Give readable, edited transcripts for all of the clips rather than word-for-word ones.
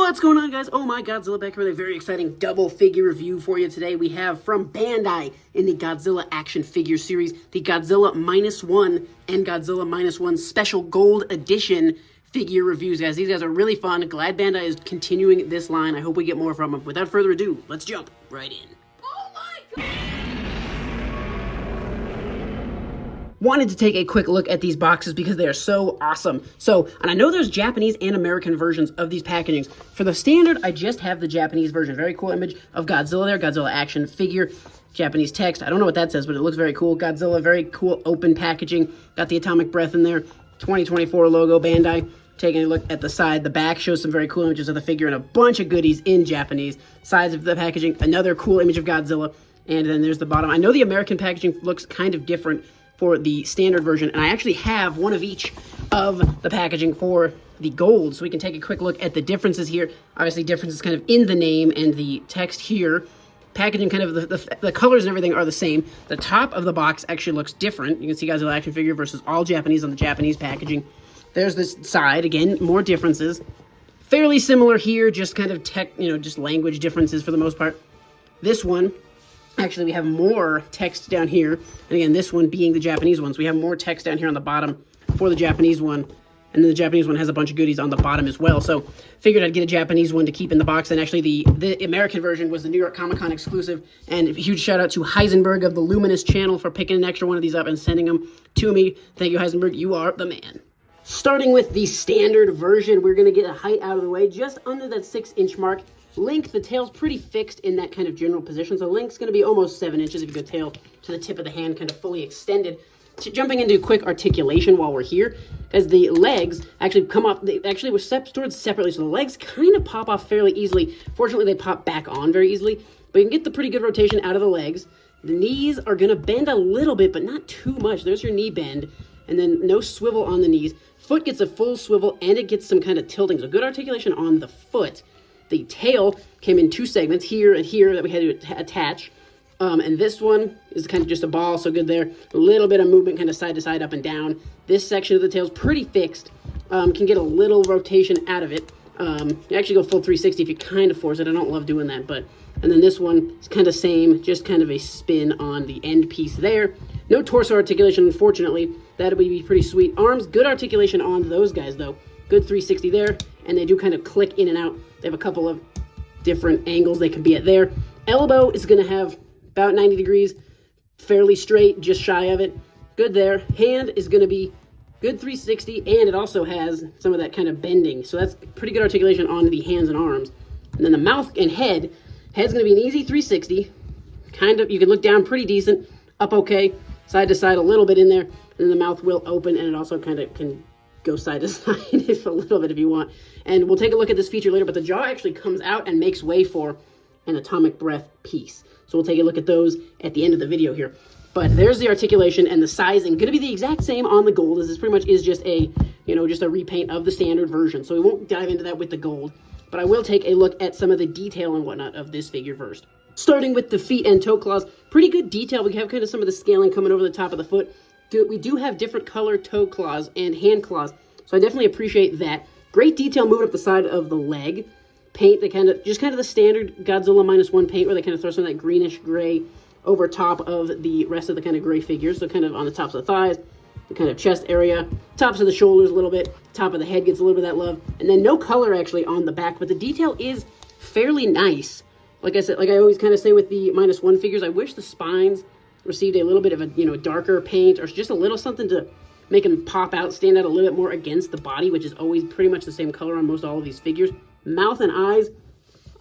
What's going on, guys? Oh my, Godzilla back here with a very exciting double figure review for you today. We have from Bandai in the Godzilla action figure series, the Godzilla -1 and Godzilla -1 special gold edition figure reviews, guys. These guys are really fun. Glad Bandai is continuing this line. I hope we get more from them. Without further ado, let's jump right in. Oh my god! Wanted to take a quick look at these boxes because they are so awesome. And I know there's Japanese and American versions of these packagings. For the standard, I just have the Japanese version. Very cool image of Godzilla there, Godzilla action figure, Japanese text. I don't know what that says, but it looks very cool. Godzilla, very cool open packaging. Got the atomic breath in there. 2024 logo, Bandai. Taking a look at the side, the back shows some very cool images of the figure and a bunch of goodies in Japanese. Sides of the packaging, another cool image of Godzilla. And then there's the bottom. I know the American packaging looks kind of different for the standard version, and I actually have one of each of the packaging for the gold, so we can take a quick look at the differences here. Obviously, differences kind of in the name and the text here. Packaging, kind of the colors and everything are the same. The top of the box actually looks different. You can see Godzilla action figure versus all Japanese on the Japanese packaging. There's this side, again, more differences. Fairly similar here, just kind of just language differences for the most part. This one, actually, we have more text down here. And again, this one being the Japanese one. So we have more text down here on the bottom for the Japanese one. And then the Japanese one has a bunch of goodies on the bottom as well. So figured I'd get a Japanese one to keep in the box. And actually, the American version was the New York Comic-Con exclusive. And a huge shout out to Heisenberg of the Luminous channel for picking an extra one of these up and sending them to me. Thank you, Heisenberg. You are the man. Starting with the standard version, we're going to get a height out of the way, just under that 6-inch mark. Length, the tail's pretty fixed in that kind of general position, so length's going to be almost 7 inches if you go tail to the tip of the hand, kind of fully extended. Jumping into quick articulation while we're here, as the legs actually come off, they actually were stored separately, so the legs kind of pop off fairly easily. Fortunately, they pop back on very easily, but you can get the pretty good rotation out of the legs. The knees are going to bend a little bit, but not too much. There's your knee bend, and then no swivel on the knees. Foot gets a full swivel, and it gets some kind of tilting, so good articulation on the foot. The tail came in 2 segments, here and here, that we had to attach. And this one is kind of just a ball, so good there. A little bit of movement, kind of side to side, up and down. This section of the tail is pretty fixed. Can get a little rotation out of it. You actually go full 360 if you kind of force it. I don't love doing that, but... And then this one is kind of same, just kind of a spin on the end piece there. No torso articulation, unfortunately. That would be pretty sweet. Arms, good articulation on those guys, though. Good 360 there, and they do kind of click in and out. They have a couple of different angles they could be at there. Elbow is going to have about 90 degrees, fairly straight, just shy of it. Good there. Hand is going to be good 360, and it also has some of that kind of bending. So that's pretty good articulation on the hands and arms. And then the mouth and head. Head's going to be an easy 360. Kind of, you can look down pretty decent, up okay, side to side a little bit in there. And then the mouth will open, and it also kind of can go side to side if a little bit if you want. And we'll take a look at this feature later, but the jaw actually comes out and makes way for an atomic breath piece. So we'll take a look at those at the end of the video here. But there's the articulation and the sizing. Going to be the exact same on the gold, as this pretty much is just a, just a repaint of the standard version. So we won't dive into that with the gold, but I will take a look at some of the detail and whatnot of this figure first. Starting with the feet and toe claws, pretty good detail. We have kind of some of the scaling coming over the top of the foot. We do have different color toe claws and hand claws, so I definitely appreciate that. Great detail moving up the side of the leg. Paint, the kind of the standard Godzilla -1 paint, where they kind of throw some of that greenish gray over top of the rest of the kind of gray figures. So kind of on the tops of the thighs, the kind of chest area, tops of the shoulders a little bit, top of the head gets a little bit of that love, and then no color actually on the back, but the detail is fairly nice. Like I said, like I always kind of say with the -1 figures, I wish the spines received a little bit of a darker paint, or just a little something to make them pop out, stand out a little bit more against the body, which is always pretty much the same color on most all of these figures. Mouth and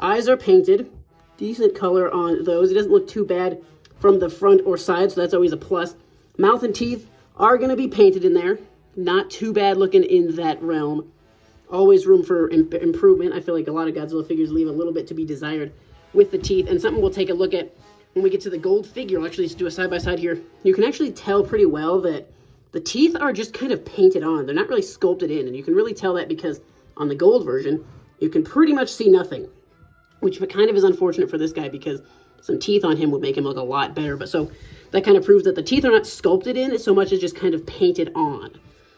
eyes are painted, decent color on those. It doesn't look too bad from the front or side, so that's always a plus. Mouth and teeth are going to be painted in there, not too bad looking in that realm. Always room for improvement. I feel like a lot of Godzilla figures leave a little bit to be desired with the teeth, and something we'll take a look at when we get to the gold figure. I'll actually just do a side-by-side here. You can actually tell pretty well that the teeth are just kind of painted on. They're not really sculpted in, and you can really tell that because on the gold version, you can pretty much see nothing, which kind of is unfortunate for this guy because some teeth on him would make him look a lot better. But so that kind of proves that the teeth are not sculpted in so much as just kind of painted on.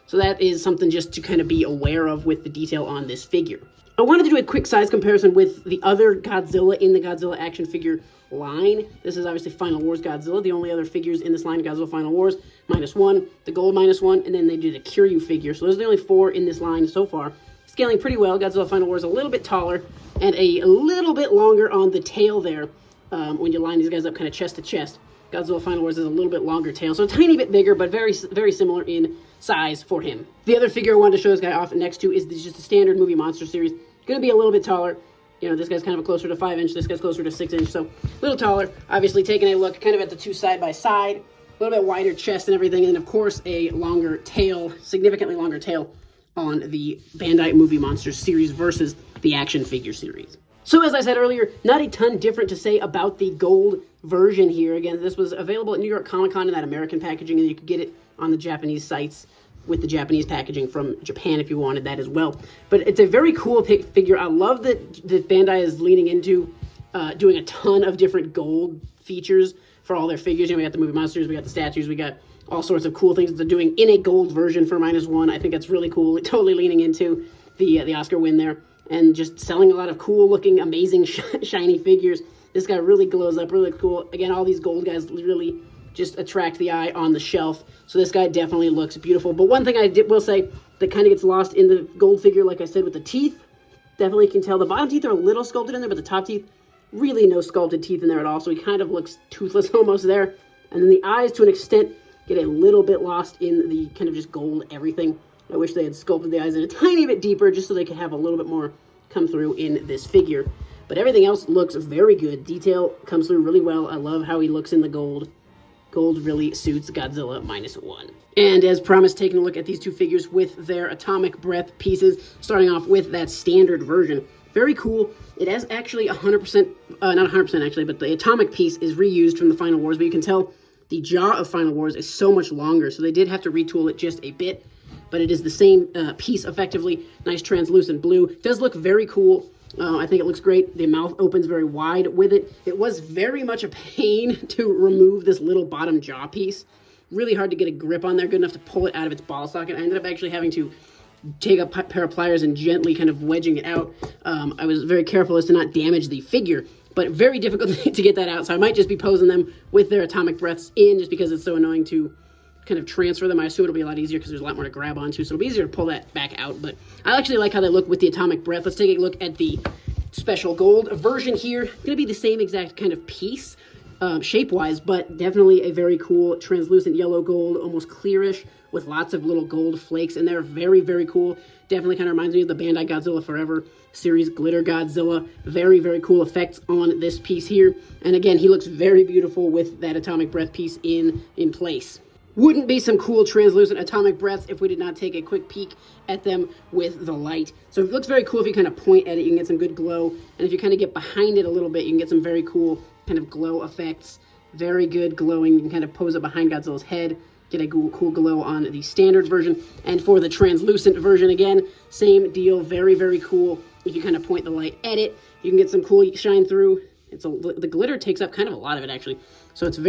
So that is something just to kind of be aware of with the detail on this figure. I wanted to do a quick size comparison with the other Godzilla in the Godzilla action figure line. This is obviously Final Wars Godzilla. The only other figures in this line, Godzilla Final Wars, -1, the Gold -1, and then they did a Kiryu figure. So those are the only 4 in this line so far. Scaling pretty well. Godzilla Final Wars a little bit taller and a little bit longer on the tail there when you line these guys up kind of chest to chest. Godzilla Final Wars is a little bit longer tail, so a tiny bit bigger, but very, very similar in size for him. The other figure I wanted to show this guy off next to is just a standard movie monster series. Going to be a little bit taller. You know, this guy's kind of closer to 5-inch, this guy's closer to 6-inch, so a little taller. Obviously, taking a look kind of at the two side by side, a little bit wider chest and everything, and then, of course, a longer tail, significantly longer tail on the Bandai Movie Monsters series versus the action figure series. So as I said earlier, not a ton different to say about the gold version here. Again, this was available at New York Comic Con in that American packaging, and you could get it on the Japanese sites with the Japanese packaging from Japan if you wanted that as well. But it's a very cool figure. I love that Bandai is leaning into doing a ton of different gold features for all their figures. You know, we got the movie monsters, we got the statues, we got all sorts of cool things that they're doing in a gold version for -1. I think that's really cool. Totally leaning into the Oscar win there, and just selling a lot of cool looking, amazing, shiny figures. This guy really glows up, really cool. Again, all these gold guys really just attract the eye on the shelf. So this guy definitely looks beautiful. But one thing I will say that kind of gets lost in the gold figure, like I said, with the teeth, definitely can tell the bottom teeth are a little sculpted in there, but the top teeth, really no sculpted teeth in there at all. So he kind of looks toothless almost there. And then the eyes, to an extent, get a little bit lost in the kind of just gold everything. I wish they had sculpted the eyes in a tiny bit deeper just so they could have a little bit more come through in this figure. But everything else looks very good. Detail comes through really well. I love how he looks in the gold. Gold really suits Godzilla -1. And as promised, taking a look at these two figures with their atomic breath pieces, starting off with that standard version. Very cool. It has actually 100%, not 100% actually, but the atomic piece is reused from the Final Wars, but you can tell the jaw of Final Wars is so much longer, so they did have to retool it just a bit, but it is the same piece effectively. Nice translucent blue. It does look very cool. I think it looks great. The mouth opens very wide with it. It was very much a pain to remove this little bottom jaw piece. Really hard to get a grip on there, good enough to pull it out of its ball socket. I ended up actually having to take a pair of pliers and gently kind of wedging it out. I was very careful as to not damage the figure, but very difficult to get that out. So I might just be posing them with their atomic breaths in, just because it's so annoying to kind of transfer them. I assume it'll be a lot easier because there's a lot more to grab onto, so it'll be easier to pull that back out. But I actually like how they look with the atomic breath. Let's take a look at the special gold version here. It's going to be the same exact kind of piece shape-wise, but definitely a very cool translucent yellow gold, almost clearish, with lots of little gold flakes in there. Very, very cool. Definitely kind of reminds me of the Bandai Godzilla Forever series, Glitter Godzilla. Very, very cool effects on this piece here. And again, he looks very beautiful with that atomic breath piece in place. Wouldn't be some cool translucent atomic breaths if we did not take a quick peek at them with the light. So it looks very cool if you kind of point at it, you can get some good glow. And if you kind of get behind it a little bit, you can get some very cool kind of glow effects. Very good glowing. You can kind of pose it behind Godzilla's head, get a cool glow on the standard version. And for the translucent version, again, same deal. Very, very cool. If you kind of point the light at it, you can get some cool shine through. The glitter takes up kind of a lot of it, actually. So it's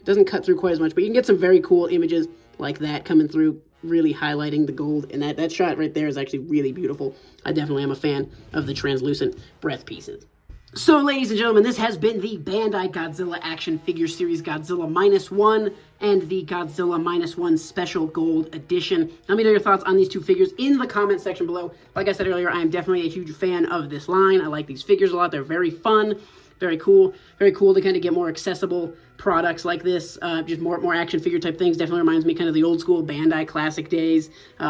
doesn't cut through quite as much, but you can get some very cool images like that coming through, really highlighting the gold. And that shot right there is actually really beautiful. I definitely am a fan of the translucent breath pieces. So, ladies and gentlemen, this has been the Bandai Godzilla action figure series, Godzilla -1 and the Godzilla -1 Special Gold Edition. Let me know your thoughts on these two figures in the comment section below. Like I said earlier, I am definitely a huge fan of this line. I like these figures a lot. They're very fun. Very cool. Very cool to kind of get more accessible products like this. Just more action figure type things. Definitely reminds me kind of the old school Bandai classic days.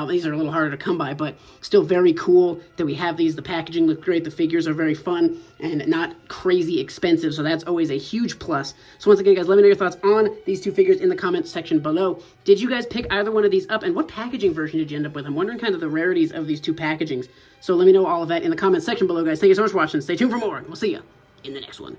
These are a little harder to come by, but still very cool that we have these. The packaging looks great. The figures are very fun and not crazy expensive, so that's always a huge plus. So once again, guys, let me know your thoughts on these two figures in the comment section below. Did you guys pick either one of these up, and what packaging version did you end up with? I'm wondering kind of the rarities of these two packagings. So let me know all of that in the comment section below, guys. Thank you so much for watching. Stay tuned for more, and we'll see ya in the next one.